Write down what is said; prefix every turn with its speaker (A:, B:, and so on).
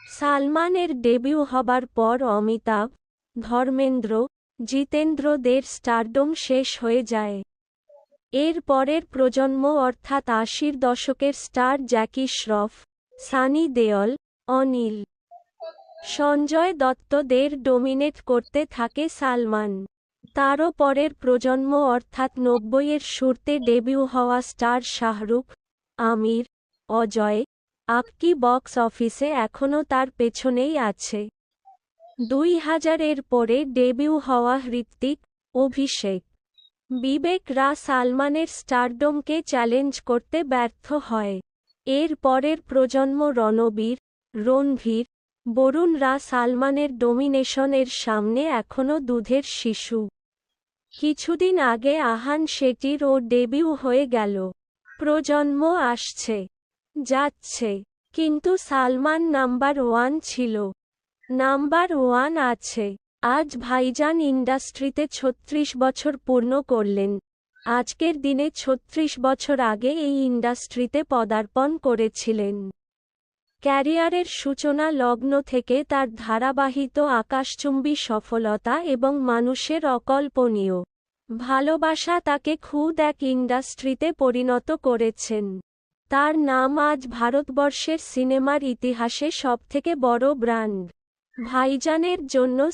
A: সালমানের ডেবিউ হবার পর অমিতাভ, ধর্মেন্দ্র, জিতেন্দ্রদের স্টারডম শেষ হয়ে যায়। এর পরের প্রজন্ম অর্থাৎ ৮০-র দশকের স্টার জ্যাকি শ্রফ, সানি দেওল, অনিল, সঞ্জয় দত্তদের ডমিনেট করতে থাকে সালমান। তারও পরের প্রজন্ম অর্থাৎ ৯০-এর শুরুতে ডেবিউ হওয়া স্টার শাহরুখ, আমির, অজয়, আপকি বক্স অফিসে এখনও তার পেছনেই আছে। ২০০০-এর পরে ডেবিউ হওয়া হৃতিক, অভিষেক, বিবেক-রা সালমানের স্টারডমকে চ্যালেঞ্জ করতে ব্যর্থ হয়। এর পরের প্রজন্ম রণবীর, রণভীর, বরুণ-রা সালমানের ডমিনেশনের সামনে এখনও দুধের শিশু। কিছুদিন আগে আহান শেঠিরও ডেবিউ হয়ে গেল। প্রজন্ম আসছে, যাচ্ছে, কিন্তু সালমান নাম্বার ১ ছিল, নাম্বার ১ আছে। আজ ভাইজান ইন্ডাস্ট্রিতে ৩৬ বছর পূর্ণ করলেন। আজকের দিনে ৩৬ বছর আগে এই ইন্ডাস্ট্রিতে পদার্পণ করেছিলেন। ক্যারিয়ারের সূচনা লগ্ন থেকে তার ধারাবাহিত আকাশচুম্বী সফলতা এবং মানুষের অকল্পনীয় ভালোবাসা তাকে খুদ এক ইন্ডাস্ট্রিতে পরিণত করেছেন। তার নাম আজ ভারতবর্ষের সিনেমার ইতিহাসে সবথেকে বড় ব্র্যান্ড। ভাইজানের জন্য